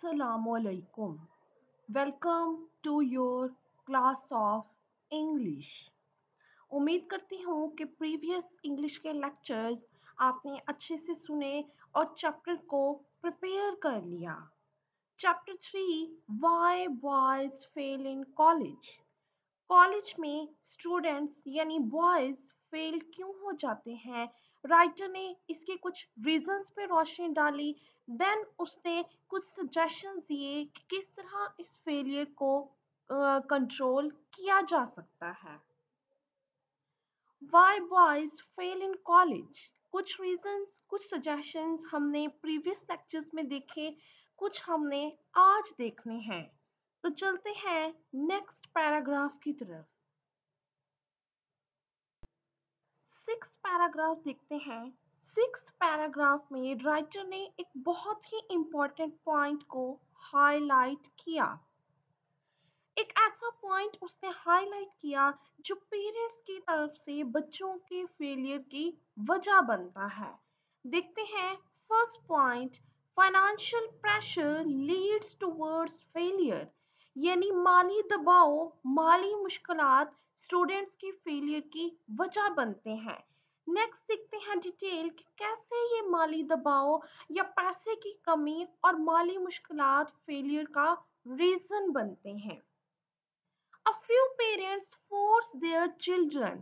Assalamualaikum. Welcome to your class of English. उम्मीद करती हूँ कि प्रीवियस इंग्लिश के लेक्चर्स आपने अच्छे से सुने और चैप्टर को प्रिपेयर कर लिया। Chapter 3, why boys fail in college. College में स्टूडेंट्स यानी बॉयज फेल क्यों हो जाते हैं, राइटर ने इसके कुछ रीजंस पे रोशनी डाली। देन उसने कुछ सजेशंस दिए कि किस तरह इस फेलियर को कंट्रोल किया जा सकता है। Why boys fail in college, कुछ रीजंस, कुछ सजेशंस हमने प्रीवियस लेक्चर्स में देखे, कुछ हमने आज देखने हैं। तो चलते हैं नेक्स्ट पैराग्राफ की तरफ। 6 पैराग्राफ देखते हैं। 6 पैराग्राफ में राइटर ने एक बहुत ही इंपॉर्टेंट पॉइंट को हाईलाइट किया। एक ऐसा पॉइंट उसने हाईलाइट किया जो पेरेंट्स की तरफ से बच्चों के फेलियर की वजह बनता है। देखते हैं first point, financial pressure leads towards failure, यानी माली दबाव, माली मुश्किलात स्टूडेंट्स के फेलियर की वजह बनते हैं। नेक्स्ट देखते हैं डिटेल कि कैसे ये माली दबाव या पैसे की कमी और माली मुश्किलात फेलियर का रीजन बनते हैं। A few parents force their children.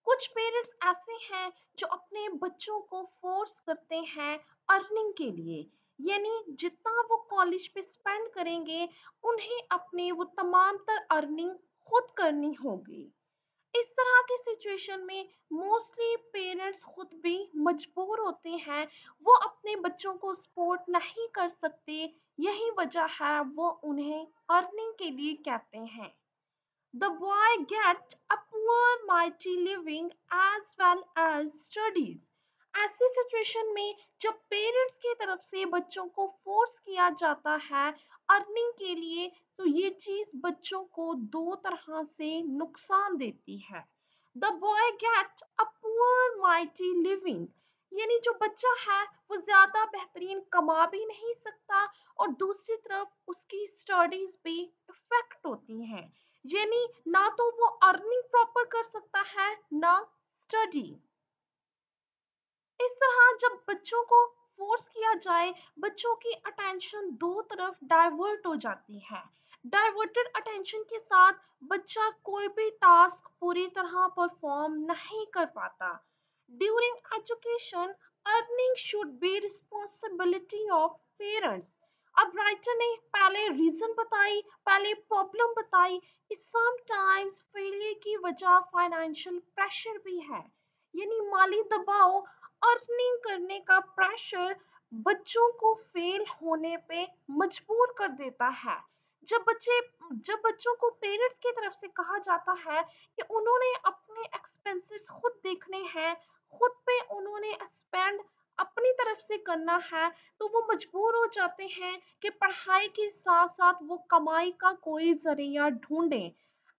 कुछ पेरेंट्स ऐसे हैं जो अपने बच्चों को फोर्स करते हैं अर्निंग के लिए, यानी जितना वो कॉलेज पे स्पेंड करेंगे उन्हें अपने वो तमाम तर अर्निंग खुद करनी होगी। इस तरह की सिचुएशन में मोस्टली पेरेंट्स खुद भी मजबूर होते हैं, वो अपने बच्चों को सपोर्ट नहीं कर सकते। यही वजह है वो उन्हें अर्निंग के लिए कहते हैं। The boy get a poor mighty living as well as studies. ऐसी सिचुएशन में जब पेरेंट्स की तरफ से बच्चों को फोर्स किया जाता है अर्निंग के लिए, तो ये चीज बच्चों को दो तरह से नुकसान देती है। The boy get a poor mighty living, यानी जो बच्चा है वो ज्यादा बेहतरीन कमा भी नहीं सकता और दूसरी तरफ उसकी स्टडीज भी इफेक्ट होती हैं, यानी ना तो वो अर्निंग प्रॉपर कर सकता है ना स्टडी। इस तरह जब बच्चों को फोर्स किया जाए, बच्चों की अटेंशन दो तरफ डाइवर्ट हो जाती है। डाइवर्टेड अटेंशन के साथ बच्चा कोई भी टास्क पूरी तरह परफॉर्म नहीं कर पाता। During education earning should be responsibility of parents. अब राइटर ने पहले रीजन बताई, पहले प्रॉब्लम बताई कि समटाइम्स फेलियर की वजह फाइनेंशियल प्रेशर भी है, यानी माली दबाव, अर्निंग करने का प्रेशर बच्चों को फेल होने पे मजबूर कर देता है। जब बच्चों को पेरेंट्स की तरफ से कहा जाता है कि उन्होंने अपने एक्सपेंसेस खुद देखने हैं, खुद पे उन्होंने स्पेंड अपनी तरफ से करना है, तो वो मजबूर हो जाते हैं कि पढ़ाई के साथ साथ वो कमाई का कोई जरिया ढूंढें।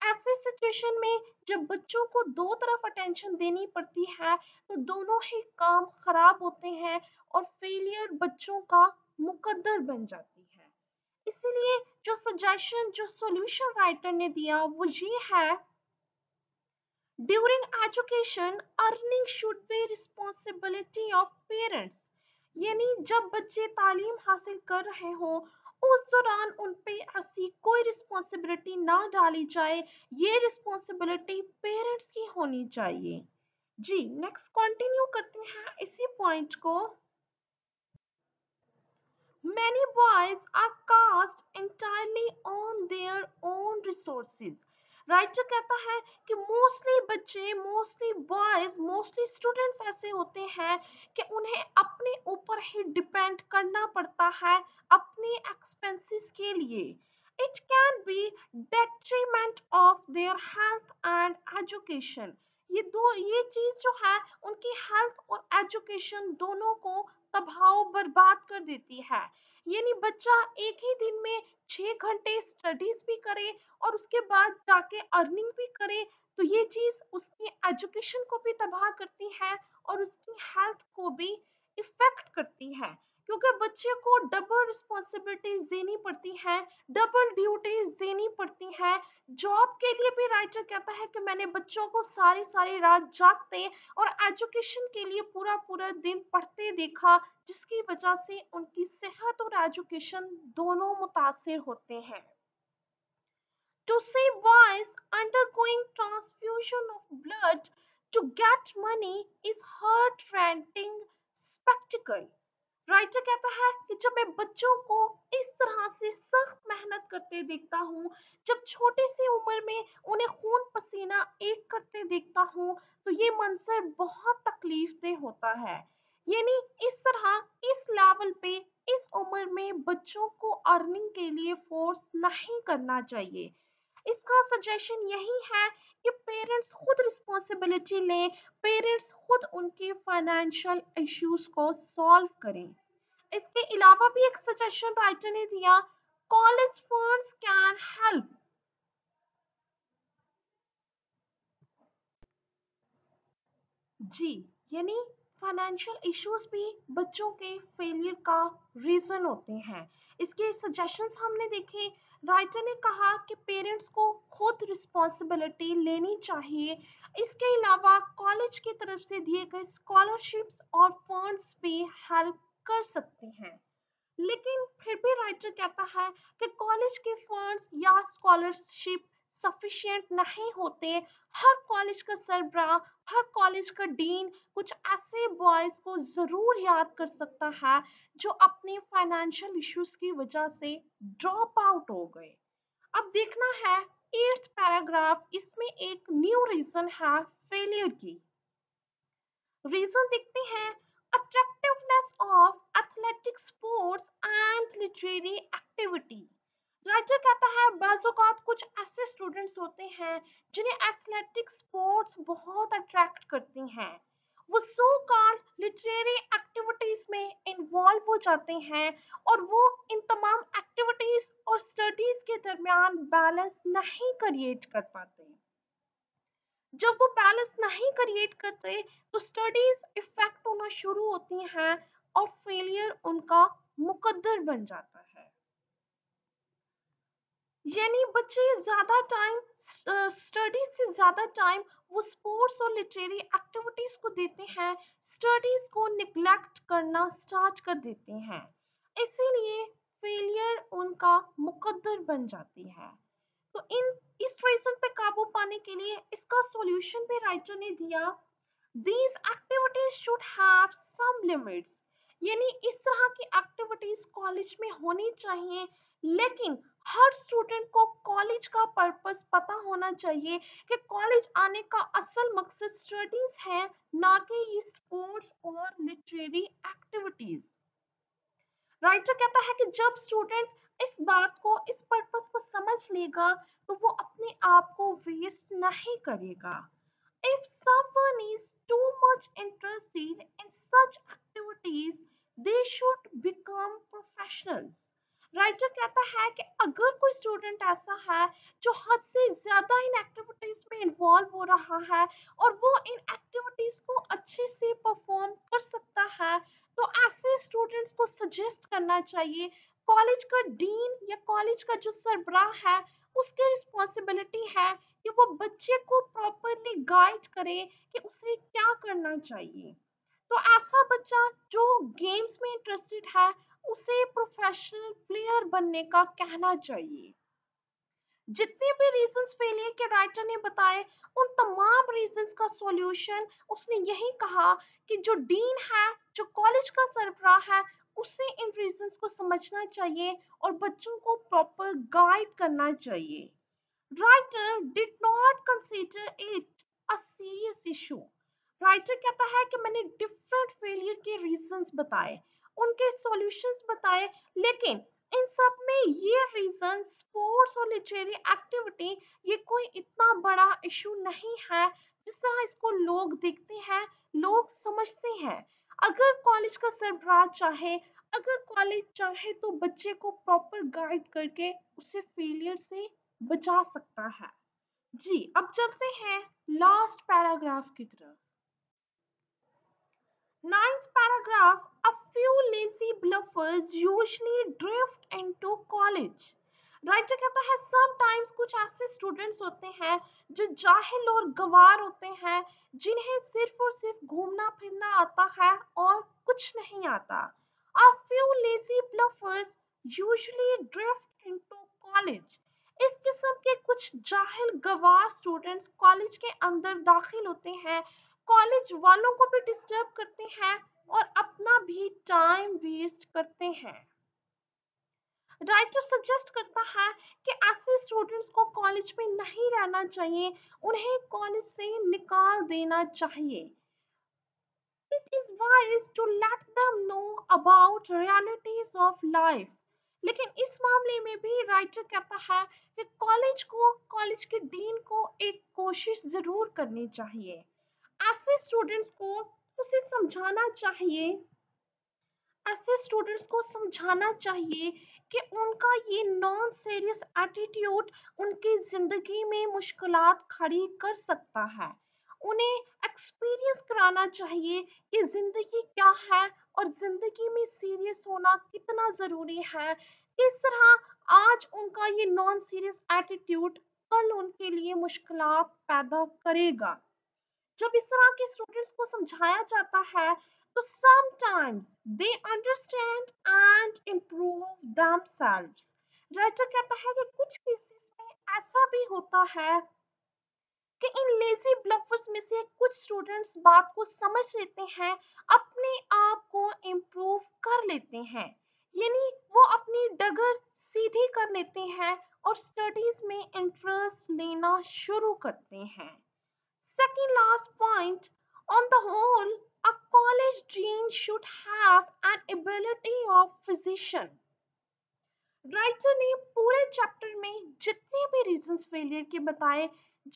ऐसे सिचुएशन में जब बच्चों को दो तरफ अटेंशन देनी पड़ती है तो दोनों ही काम खराब होते हैं और फेलियर बच्चों का मुकद्दर बन जाती है। इसीलिए जो सजेशन, जो सॉल्यूशन राइटर ने दिया वो ये है, during education earning should be responsibility of parents, यानी जब बच्चे तालीम हासिल कर रहे हो उस दौरान उन पे ऐसी कोई रिस्पॉन्सिबिलिटी ना डाली जाए, ये रिस्पॉन्सिबिलिटी पेरेंट्स की होनी चाहिए। जी नेक्स्ट कंटिन्यू करते हैं इसी पॉइंट को। Many boys are cast entirely on their own resources. Writer कहता है कि मोस्टली बच्चे, मोस्टली बॉयज, मोस्टली स्टूडेंट्स ऐसे होते हैं कि उन्हें अपने ऊपर ही डिपेंड करना पड़ता है अपने एक्सपेंसेस के लिए। It can be detriment of their health and education. ये चीज जो है उनकी हेल्थ और एजुकेशन दोनों को तबाह बर्बाद कर देती है। यानी बच्चा एक ही दिन में 6 घंटे स्टडीज भी करे और उसके बाद जाके अर्निंग भी करे, तो ये चीज उसकी एजुकेशन को भी तबाह करती है और उसकी हेल्थ को भी इफेक्ट करती है। क्योंकि बच्चे को डबल रिस्पॉन्सिबिलिटीज देनी पड़ती है, डबल ड्यूटीज देनी पड़ती है। जॉब के लिए भी राइटर कहता है कि मैंने बच्चों को सारी सारी रात जागते और एजुकेशन के लिए पूरा पूरा दिन पढ़ते देखा, जिसकी वजह से उनकी सेहत और एजुकेशन दोनों मुतासिर होते हैं। To see boys undergoing transfusion of blood to get money is heart-rending spectacle. Writer कहता है कि जब मैं बच्चों को इस तरह से सख्त मेहनत करते देखता हूँ, जब छोटी सी उम्र में उन्हें खून पसीना एक करते देखता हूँ, तो ये मंजर बहुत तकलीफदेह होता है। यानी इस तरह इस लेवल पे इस उम्र में बच्चों को अर्निंग के लिए फोर्स नहीं करना चाहिए। इसका सजेशन यही है कि पेरेंट्स खुद रिस्पॉन्सिबिलिटी लें, पेरेंट्स खुद उनके फाइनेंशियल इश्यूज को सॉल्व करें। इसके अलावा भी एक सजेशन राइटर ने दिया, कॉलेज फंड्स कैन हेल्प। जी, यानी फाइनेंशियल इश्यूज भी बच्चों के फेलियर का रीजन होते हैं। इसके सजेशंस हमने देखे। राइटर ने कहा कि पेरेंट्स को खुद रिस्पॉन्सिबिलिटी लेनी चाहिए। इसके अलावा कॉलेज की तरफ से दिए गए स्कॉलरशिप्स और फंड्स भी हेल्प कर सकते हैं। लेकिन फिर भी राइटर कहता है कि कॉलेज के फंड्स या स्कॉलरशिप सफिशिएंट नहीं होते। हर कॉलेज का सरबराह, हर कॉलेज का डीन कुछ ऐसे बॉयज को जरूर याद कर सकता है जो अपनी फाइनेंशियल इश्यूज की वजह से ड्रॉप आउट हो गए। अब देखना है 8th पैराग्राफ, इसमें एक न्यू रीजन है फेलियर की। रीजन देखते हैं, attractiveness of athletic sports and literary activity. Writer कहता है बाज़-औक़ात कुछ ऐसे स्टूडेंट्स होते हैं जिन्हें एथलेटिक स्पोर्ट्स बहुत अट्रैक्ट करती हैं। वो सो कॉल्ड लिटरेरी एक्टिविटीज में इन्वॉल्व हो जाते हैं और वो इन तमाम एक्टिविटीज और स्टडीज के दरमियान बैलेंस नहीं क्रिएट कर पाते। जब वो बैलेंस नहीं क्रिएट करते तो स्टडीज इफेक्ट होना शुरू होती हैं और फेलियर उनका मुकद्दर बन जाता है। यानी बच्चे ज्यादा टाइम स्टडीज से ज्यादा टाइम वो स्पोर्ट्स और लिटरेरी एक्टिविटीज को देते हैं, स्टडीज को निग्लेक्ट करना स्टार्ट कर देते हैं। इसीलिए फेलियर उनका मुकद्दर बन जाती है। तो इन इस रीजन पे काबू पाने के लिए इसका सॉल्यूशन भी राइटर ने दिया, these activities should have some limits। यानी इस तरह की एक्टिविटीज कॉलेज में होनी चाहिए, लेकिन हर स्टूडेंट को कॉलेज का पर्पस पता होना चाहिए कि कॉलेज आने का असल मकसद स्टडीज है, ना कि ये स्पोर्ट्स और लिटरेरी एक्टिविटीज। राइटर कहता है कि जब स्टूडेंट इस बात को, इस पर्पस को समझ लेगा तो वो अपने आप को वेस्ट नहीं करेगा। If someone is too much interested in such activities, they should become professionals। Writer कहता है कि अगर कोई स्टूडेंट ऐसा है जो हद से ज्यादा इन एक्टिविटीज में इन्वॉल्व हो रहा है और वो इन एक्टिविटीज को अच्छे से परफॉर्म कर सकता है, तो ऐसे स्टूडेंट्स को सजेस्ट करना चाहिए, कॉलेज का डीन या कॉलेज का जो सरबराह है उसकी रिस्पॉन्सिबिलिटी है कि वो बच्चे को प्रॉपरली गाइड करे कि उसे क्या करना चाहिए। तो ऐसा बच्चा जो गेम्स में इंटरेस्टेड है उसे प्रोफेशनल प्लेयर बनने का कहना चाहिए। जितने भी रीजंस फेलियर के राइटर ने बताए, उन तमाम रीजंस का सॉल्यूशन उसने यही कहा कि जो डीन है, जो कॉलेज का सरबराह है, उसे इन रीजंस को समझना चाहिए और बच्चों को प्रॉपर गाइड करना चाहिए। Writer did not consider it a serious issue. Writer कहता है कि मैंने डिफरेंट फेलियर के रीजंस बताए, उनके सॉल्यूशंस बताए, लेकिन इन सब में ये रीजन स्पोर्ट्स और लिटरेरी एक्टिविटी ये कोई इतना बड़ा इशू नहीं है जिस तरह इसको लोग देखते हैं, लोग समझते हैं। अगर कॉलेज का सरबराह चाहे, अगर कॉलेज चाहे तो बच्चे को प्रॉपर गाइड करके उसे फेलियर से बचा सकता है। जी, अब चलते हैं लास्ट पैराग्राफ की तरफ। Ninth paragraph, a few lazy bluffers usually drift into college. Writer कहता है समटाइम्स कुछ ऐसे स्टूडेंट्स होते हैं जो जाहिल और गवार होते हैं, जिन्हें सिर्फ और सिर्फ घूमना फिरना आता है और कुछ नहीं आता. A few lazy bluffers usually drift into college. इस किस्म के कुछ जाहिल गवार स्टूडेंट्स कॉलेज के अंदर दाखिल होते हैं, कॉलेज वालों को भी डिस्टर्ब करते हैं और अपना भी टाइम वेस्ट करते हैं. राइटर सजेस्ट करता है कि ऐसे स्टूडेंट्स को कॉलेज में नहीं रहना चाहिए, उन्हें कॉलेज से निकाल देना चाहिए. It is wise to let them know about realities of life. लेकिन इस मामले में भी राइटर कहता है कि कॉलेज के डीन को एक कोशिश जरूर करनी चाहिए. ऐसे स्टूडेंट्स को उसे समझाना चाहिए ऐसे स्टूडेंट्स को समझाना चाहिए कि उनका ये नॉन सीरियस एटीट्यूड उनकी जिंदगी में मुश्किलात खड़ी कर सकता है. उन्हें एक्सपीरियंस कराना चाहिए कि जिंदगी क्या है और जिंदगी में सीरियस होना कितना जरूरी है. किस तरह आज उनका ये नॉन सीरियस एटीट्यूड कल उनके लिए मुश्किलात पैदा करेगा. जब इस तरह के स्टूडेंट्स को समझाया जाता है तो sometimes they understand and improve themselves. Writer कहता है कि कुछ केसेस में ऐसा भी होता है कि इन लेजी ब्लफर्स में से कुछ स्टूडेंट्स बात को समझ लेते हैं, अपने आप को इम्प्रूव कर लेते हैं, यानी वो अपनी डगर सीधी कर लेते हैं और स्टडीज में इंटरेस्ट लेना शुरू करते हैं. Second last point, on the whole, a college dean should have an ability of physician. Writer ने पूरे चैप्टर में जितने भी रीजंस फेलियर के बताए,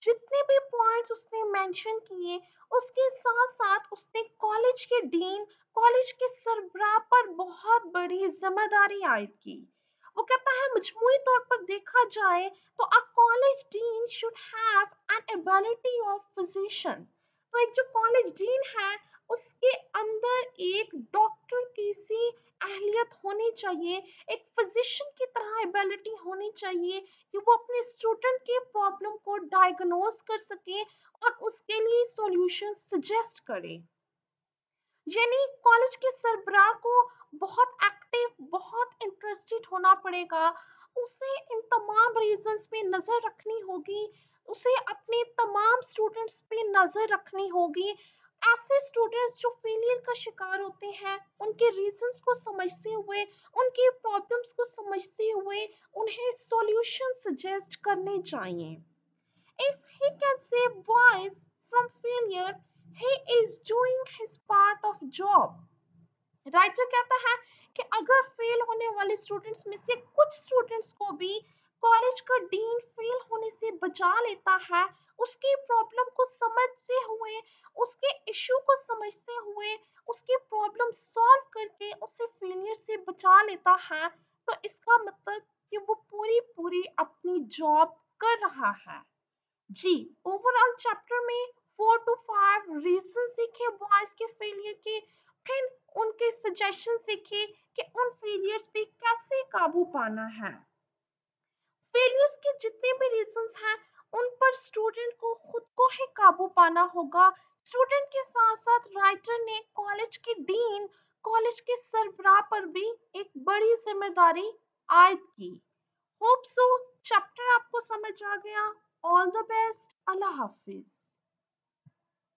जितने भी पॉइंट्स उसने मेंशन किए, उसके साथ साथ उसने कॉलेज के डीन, कॉलेज के सरबराह पर बहुत बड़ी जिम्मेदारी आयद की. वो कहता है मजमूई तौर पर देखा जाए तो a college dean should have an ability of physician. तो एक जो कॉलेज डीन है उसके अंदर एक डॉक्टर की सी अहलियत होनी चाहिए, एक फिजिशियन की तरह एबिलिटी होनी चाहिए कि वो अपने स्टूडेंट के प्रॉब्लम को डायग्नोज कर सके और उसके लिए सॉल्यूशन सजेस्ट करे. यानी कॉलेज के सरबराह को बहुत एक्टिव, बहुत इंटरेस्टेड होना पड़ेगा. उसे इन तमाम रीजंस पे नजर रखनी होगी, उसे अपने तमाम स्टूडेंट्स पे नजर रखनी होगी. ऐसे स्टूडेंट्स जो फेलियर का शिकार होते हैं, उनके रीजंस को समझते हुए, उनकी प्रॉब्लम्स को समझते हुए उन्हें सॉल्यूशन सजेस्ट करने चाहिए. If he can save boys from failure, he is doing his part of job. Writer कहता है कि अगर फेल होने वाले स्टूडेंट्स में से कुछ स्टूडेंट्स को भी कॉलेज का डीन फेल होने से बचा लेता है, उसकी प्रॉब्लम को समझते हुए, उसके इशू को समझते हुए, उसकी प्रॉब्लम सॉल्व करके उसे फेलियर से बचा लेता है, तो इसका मतलब कि वो पूरी पूरी अपनी जॉब कर रहा है. जी, ओवरऑल चैप्टर में 4 to 5 रीजन सीखे बॉयज के फेलियर के, फिर उनके सजेशन सीखे कि उन फेलियर्स पे कैसे काबू पाना है. फेलियर्स के जितने भी रीजंस हैं उन पर स्टूडेंट को खुद को ही काबू पाना होगा. स्टूडेंट के साथ साथ राइटर ने कॉलेज के डीन, कॉलेज के सरबराह पर भी एक बड़ी जिम्मेदारी आयद की. होप सो चैप्टर आपको समझ आ गया. All the best. Allah Hafiz.